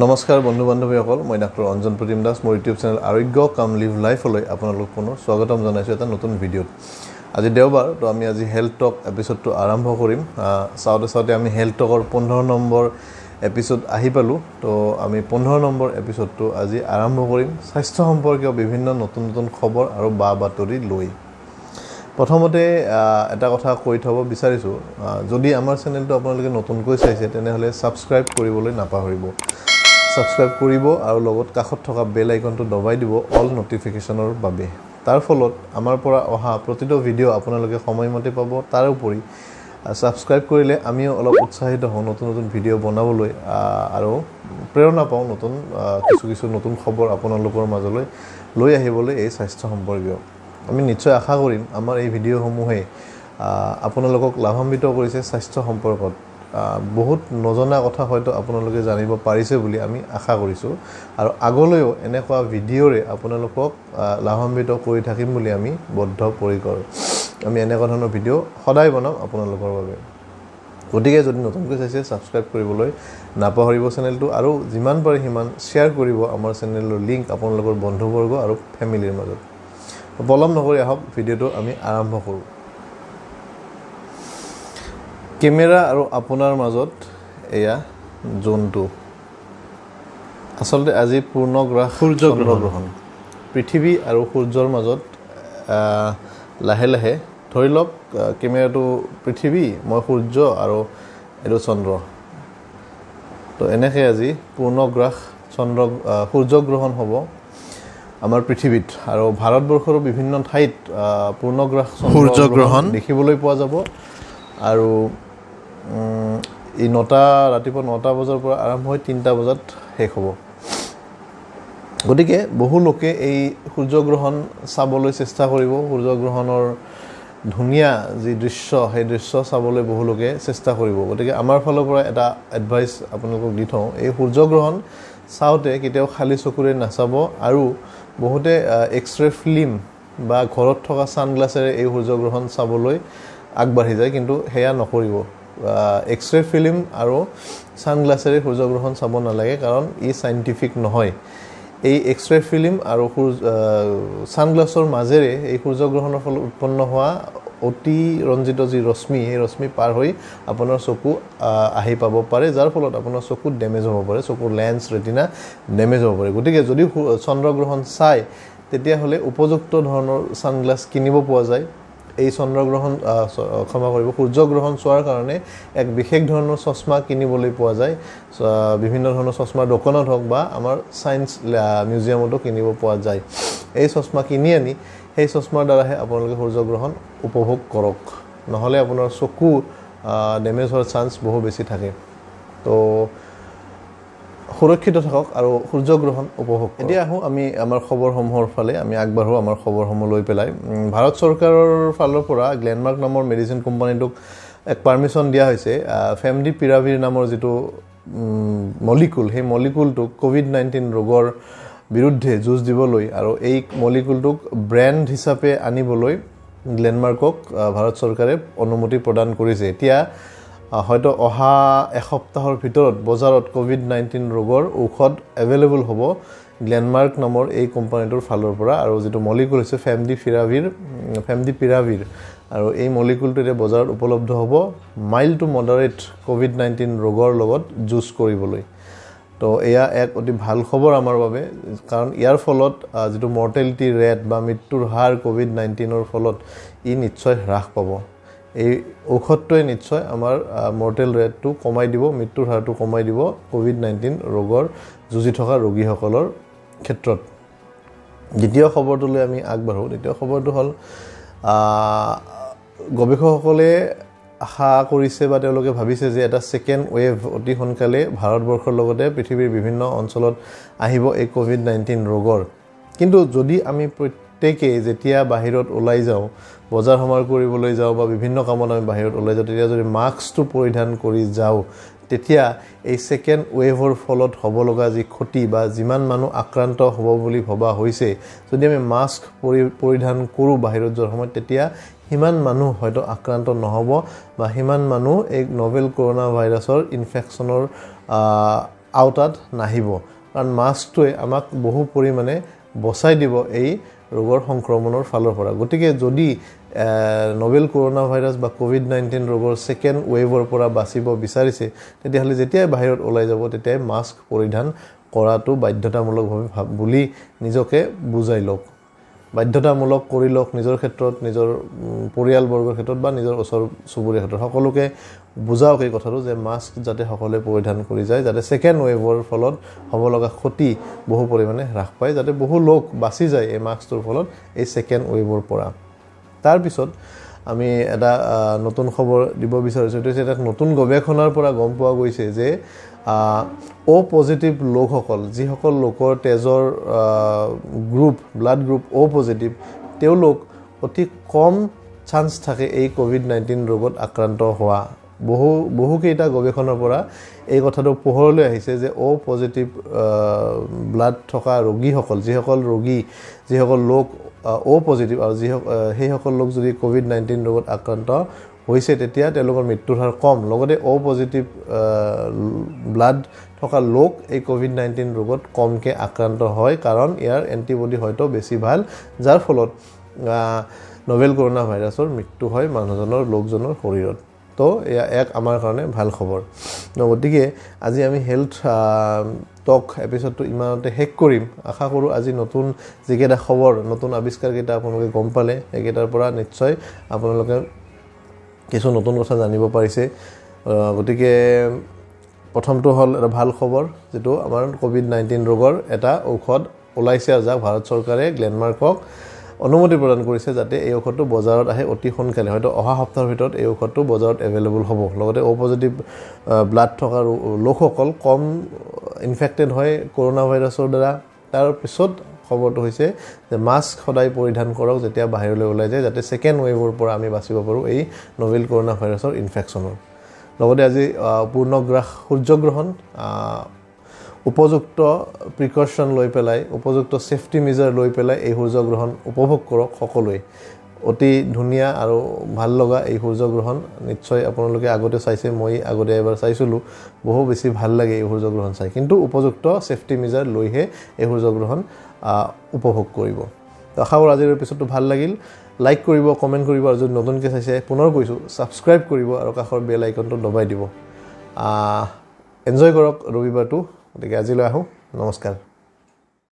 নমস্কাৰ বন্ধু বান্ধৱীসকল মই ডাক্তৰ অঞ্জন প্ৰতিম দাস মোৰ ইউটিউব চেনেল আৰোগ্য কাম লিভ লাইফলৈ আপোনালোক পুনৰ স্বাগতম জনাইছোঁ এটা নতুন ভিডিঅ'ত। আজি দেওবাৰ তো আমি আজি হেল্থ টক এপিসোডটো আৰম্ভ কৰিম। চাওঁতে আমি হেল্থ টকৰ 15 নম্বৰ এপিসোড আহি পালোঁ। তো আমি 15 নম্বৰ এপিসোডটো আজি আৰম্ভ কৰিম স্বাস্থ্য সম্পৰ্কীয় বিভিন্ন নতুন নতুন খবৰ আৰু বাতৰি লৈ। প্ৰথমতে এটা কথা কৈ থ'ব বিচাৰিছোঁ, যদি আমাৰ চেনেলটো আপোনালোকে নতুনকৈ চাইছে তেনেহ'লে ছাবস্ক্ৰাইব কৰিবলৈ নাপাহৰিব। ছাবস্ক্ৰাইব কৰিব আৰু লগত কাষত থকা বেল আইকনটো দবাই দিব অল নটিফিকেশ্যনৰ বাবে। তাৰ ফলত আমাৰ পৰা অহা প্ৰতিটো ভিডিঅ' আপোনালোকে সময়মতে পাব। তাৰ উপৰি ছাবস্ক্ৰাইব কৰিলে আমিও অলপ উৎসাহিত হওঁ নতুন নতুন ভিডিঅ' বনাবলৈ আৰু প্ৰেৰণা পাওঁ কিছু নতুন খবৰ আপোনালোকৰ মাজলৈ লৈ আহিবলৈ এই স্বাস্থ্য সম্পৰ্কীয়। আমি নিশ্চয় আশা কৰিম আমাৰ এই ভিডিঅ'সমূহে আপোনালোকক লাভান্বিত কৰিছে স্বাস্থ্য সম্পৰ্কত। বহুত নজনা কথা হয়তো আপোনালোকে জানিব পাৰিছে বুলি আমি আশা কৰিছোঁ আৰু আগলৈও এনেকুৱা ভিডিঅ'ৰে আপোনালোকক লাভান্বিত কৰি থাকিম বুলি আমি বদ্ধপৰিকৰ। আমি এনেকুৱা ধৰণৰ ভিডিঅ' সদায় বনাম আপোনালোকৰ বাবে। গতিকে যদি নতুনকৈ চাইছে ছাবস্ক্ৰাইব কৰিবলৈ নাপাহৰিব চেনেলটো আৰু যিমান পাৰে সিমান শ্বেয়াৰ কৰিব আমাৰ চেনেলৰ লিংক আপোনালোকৰ বন্ধুবৰ্গ আৰু ফেমিলিৰ মাজত। পলম নকৰি আহক ভিডিঅ'টো আমি আৰম্ভ কৰোঁ। কেমেৰা আৰু আপোনাৰ মাজত এয়া জোনটো আচলতে আজি পূৰ্ণগ্ৰাস সূৰ্যগ্ৰহণ। পৃথিৱী আৰু সূৰ্যৰ মাজত লাহে লাহে ধৰি লওক কেমেৰাটো পৃথিৱী, মই সূৰ্য আৰু এইটো চন্দ্ৰ। তো এনেকৈ আজি পূৰ্ণগ্ৰাস সূৰ্যগ্ৰহণ হ'ব আমাৰ পৃথিৱীত আৰু ভাৰতবৰ্ষৰো বিভিন্ন ঠাইত পূৰ্ণগ্ৰাস সূৰ্যগ্ৰহণ দেখিবলৈ পোৱা যাব। আৰু এই ৰাতিপুৱা 9টা বজাৰ পৰা আৰম্ভ হৈ 3টা বজাত শেষ হ'ব। গতিকে বহু লোকে এই সূৰ্যগ্ৰহণ চাবলৈ চেষ্টা কৰিব। সূৰ্যগ্ৰহণৰ ধুনীয়া যি দৃশ্য সেই দৃশ্য চাবলৈ বহু লোকে চেষ্টা কৰিব। গতিকে আমাৰ ফালৰ পৰা এটা এডভাইচ আপোনালোকক দি থওঁ, এই সূৰ্যগ্ৰহণ চাওঁতে কেতিয়াও খালী চকুৰে নাচাব আৰু বহুতে এক্সৰে ফিল্ম বা ঘৰত থকা ছানগ্লাছেৰে এই সূৰ্যগ্ৰহণ চাবলৈ আগবাঢ়ি যায়, কিন্তু সেয়া নকৰিব। এক্সৰে ফিল্ম আৰু ছানগ্লাছেৰে সূৰ্যগ্ৰহণ চাব নালাগে, কাৰণ ই চাইণ্টিফিক নহয়। এই এক্সৰে ফিল্ম আৰু ছানগ্লাছৰ মাজেৰে এই সূৰ্যগ্ৰহণৰ ফলত উৎপন্ন হোৱা অতিৰঞ্জিত যি ৰশ্মি, সেই ৰশ্মি পাৰ হৈ আপোনাৰ চকু আহি পাব পাৰে, যাৰ ফলত আপোনাৰ চকুত ডেমেজ হ'ব পাৰে, চকুৰ লেন্স ৰেটিনা ডেমেজ হ'ব পাৰে। গতিকে যদি চন্দ্ৰগ্ৰহণ চায় তেতিয়াহ'লে উপযুক্ত ধৰণৰ ছানগ্লাছ কিনিব পোৱা যায়। এই সূৰ্যগ্ৰহণ চোৱাৰ কাৰণে এক বিশেষ ধৰণৰ চশমা কিনিবলৈ পোৱা যায়। বিভিন্ন ধৰণৰ চশমাৰ দোকানত হওক বা আমাৰ ছায়েন্স মিউজিয়ামতো কিনিব পোৱা যায়। এই চশমা কিনি আনি সেই চশমাৰ দ্বাৰাহে আপোনালোকে সূৰ্যগ্ৰহণ উপভোগ কৰক, নহ'লে আপোনাৰ চকু ডেমেজ হোৱাৰ চান্স বহু বেছি থাকে। তো সুৰক্ষিত থাকক আৰু সূৰ্যগ্ৰহণ উপভোগ। এতিয়া আহোঁ আমি আমাৰ খবৰসমূহৰ ফালে আমি আগবাঢ়োঁ আমাৰ খবৰসমূহ লৈ পেলাই। ভাৰত চৰকাৰৰ ফালৰ পৰা গ্লেনমাৰ্ক নামৰ মেডিচিন কোম্পানীটোক এক পাৰ্মিশ্যন দিয়া হৈছে ফেমডিপিৰাভিৰ নামৰ যিটো মলিকুল, সেই মলিকুলটোক COVID-19 ৰোগৰ বিৰুদ্ধে যুঁজ দিবলৈ আৰু এই মলিকুলটোক ব্ৰেণ্ড হিচাপে আনিবলৈ গ্লেনমাৰ্কক ভাৰত চৰকাৰে অনুমতি প্ৰদান কৰিছে। এতিয়া হয়তো অহা এসপ্তাহৰ ভিতৰত বজাৰত COVID-19 ৰোগৰ ঔষধ এভেইলেবল হ'ব গ্লেনমাৰ্ক নামৰ এই কোম্পানীটোৰ ফালৰ পৰা। আৰু যিটো মলিকুল হৈছে ফেমডিপিৰাভিৰ আৰু এই মলিকুলটো এতিয়া বজাৰত উপলব্ধ হ'ব মাইল্ড টু মডাৰেট COVID-19 ৰোগৰ লগত যুঁজ কৰিবলৈ। তো এয়া এক অতি ভাল খবৰ আমাৰ বাবে, কাৰণ ইয়াৰ ফলত যিটো মৰ্টেলিটি ৰেট বা মৃত্যুৰ হাৰ COVID-19ৰ ফলত ই নিশ্চয় হ্ৰাস পাব। এই ঔষধটোৱে নিশ্চয় আমাৰ মৰ্টেল ৰেটটো কমাই দিব, মৃত্যুৰ হাৰটো কমাই দিব COVID-19 ৰোগৰ যুঁজি থকা ৰোগীসকলৰ ক্ষেত্ৰত। দ্বিতীয় খবৰটোলৈ আমি আগবাঢ়োঁ। দ্বিতীয় খবৰটো হ'ল গৱেষকসকলে আশা কৰিছে বা তেওঁলোকে ভাবিছে যে এটা ছেকেণ্ড ৱেভ অতি সোনকালে ভাৰতবৰ্ষৰ লগতে পৃথিৱীৰ বিভিন্ন অঞ্চলত আহিব এই COVID-19 ৰোগৰ। কিন্তু যদি আমি প্ৰত্যেকেই যেতিয়া বাহিৰত ওলাই যাওঁ, বজাৰ সমাৰ কৰিবলৈ যাওঁ বা বিভিন্ন কামত আমি বাহিৰত ওলাই যাওঁ, তেতিয়া যদি মাস্কটো পৰিধান কৰি যাওঁ, তেতিয়া এই ছেকেণ্ড ৱেভৰ ফলত হ'ব লগা যি ক্ষতি বা যিমান মানুহ আক্ৰান্ত হ'ব বুলি ভবা হৈছে, যদি আমি মাস্ক পৰিধান কৰোঁ বাহিৰত যোৱাৰ সময়ত, তেতিয়া সিমান মানুহ হয়তো আক্ৰান্ত নহ'ব বা সিমান মানুহ এই নভেল কৰোণা ভাইৰাছৰ ইনফেকশ্যনৰ আওতাত নাহিব কাৰণ মাস্কটোৱে আমাক বহু পৰিমাণে বচাই দিব এই ৰোগৰ সংক্ৰমণৰ ফালৰ পৰা গতিকে যদি নভেল কৰোনা ভাইৰাছ বা কোভিড-19 ৰোগৰ সেকেন্ড ৱেভৰ পৰা বাচিব বিচাৰিছে তেতিয়াহ'লে যেতিয়াই বাহিৰত ওলাই যাব তেতিয়াই মাস্ক পৰিধান কৰাটো বাধ্যতামূলকভাৱে বুলি নিজকে বুজাই লওক বাধ্যতামূলক কৰি লওক নিজৰ ক্ষেত্ৰত নিজৰ পৰিয়ালবৰ্গৰ ক্ষেত্ৰত বা নিজৰ ওচৰ চুবুৰীয়া ক্ষেত্ৰত সকলোকে বুজাওক এই কথাটো যে মাস্ক যাতে সকলোৱে পৰিধান কৰি যায় যাতে সেকেন্ড ৱেভৰ ফলত হ'ব লগা ক্ষতি বহু পৰিমাণে হ্ৰাস পায় যাতে বহু লোক বাচি যায় এই মাস্কটোৰ ফলত এই সেকেন্ড ৱেভৰ পৰা তাৰ পিছত আমি এটা নতুন খবৰ দিব বিচাৰিছো এইটো এটা নতুন গৱেষণাৰ পৰা গম পোৱা গৈছে যে ও পজিটিভ লোকসকল যিসকল লোকৰ তেজৰ গ্ৰুপ ব্লাড গ্ৰুপ ও পজিটিভ তেওঁলোক অতি কম চান্স থাকে এই কোভিড-19 ৰোগত আক্ৰান্ত হোৱা বহু কেইটা গৱেষণাৰ পৰা এই কথাটো পোহৰলৈ আহিছে যে ও পজিটিভ ব্লাড থকা ৰোগীসকল যিসকল লোক ও পজিটিভ আৰু সেই সকল লোক যদি কোভিড-19 ৰোগত আক্ৰান্ত হৈছে তেতিয়া তেওঁলোকৰ মৃত্যুৰ হাৰ কম লগতে ও পজিটিভ ব্লাড থকা লোক এই কোভিড-19 ৰোগত কমকে আক্ৰান্ত হয় কাৰণ ইয়াৰ এন্টিবডি হয়তো বেছি ভাল যাৰ ফলত নভেল কৰোনা ভাইৰাছৰ মৃত্যু হয় মানুহজনৰ লোকজনৰ শৰীৰত তো এয়া এক আমাৰ কাৰণে ভাল খবৰ গতিকে আজি আমি হেলথ টক এপিসোডটো ইমানতে শেষ কৰিম আশা কৰোঁ আজি নতুন যিকেইটা খবৰ নতুন আৱিষ্কাৰকেইটা আপোনালোকে গম পালে এইকেইটাৰ পৰা নিশ্চয় আপোনালোকে কিছু নতুন কথা জানিব পাৰিছে গতিকে প্ৰথমটো হ'ল এটা ভাল খবৰ যেটো আমাৰ কোভিড-19 ৰোগৰ এটা ঔষধ ওলাইছে আৰু যাক ভাৰত চৰকাৰে গ্লেনমাৰ্কক অনুমতি প্ৰদান কৰিছে যাতে এই ঔষধটো বজাৰত আহে অতি সোনকালে হয়তো অহা সপ্তাহৰ ভিতৰত এই ঔষধটো বজাৰত এভেইলেবল হ'ব লগতে ও পজিটিভ ব্লাড থকা লোকসকল কম ইনফেক্টেড হয় কৰোনা ভাইৰাছৰ দ্বাৰা তাৰ পিছত খবৰটো হৈছে যে মাস্ক সদায় পৰিধান কৰক যেতিয়া বাহিৰলৈ ওলাই যায় যাতে সেকেন্ড ৱেভৰ পৰা আমি বাচিব পাৰোঁ এই নভেল কৰোনা ভাইৰাছৰ ইনফেকচনৰ লগতে আজি পূৰ্ণগ্ৰাস সূৰ্যগ্ৰহণ উপযুক্ত প্ৰিকশ্যন লৈ পেলাই উপযুক্ত সেফটি মেজাৰ লৈ পেলাই এই সূৰ্যগ্ৰহণ উপভোগ কৰক সকলোৱে অতি ধুনীয়া আৰু ভাল লগা এই সূৰ্যগ্ৰহণ নিশ্চয় আপোনালোকে আগতে চাইছে মই আগতে এবাৰ চাইছিলোঁ বহু বেছি ভাল লাগে এই সূৰ্যগ্ৰহণ চাই কিন্তু উপযুক্ত সেফটি মেজাৰ লৈহে এই সূৰ্যগ্ৰহণ উপভোগ কৰিব তো আশা কৰোঁ আজিৰ এপিসোডটো ভাল লাগিল লাইক কৰিব কমেন্ট কৰিব আৰু যদি নতুনকৈ চাইছে পুনৰ কৈছোঁ সাবস্ক্ৰাইব কৰিব আৰু কাষৰ বেল আইকনটো দবাই দিব এনজয় কৰক ৰবিবাৰটো গতিকে আজিলৈ আহোঁ নমস্কাৰ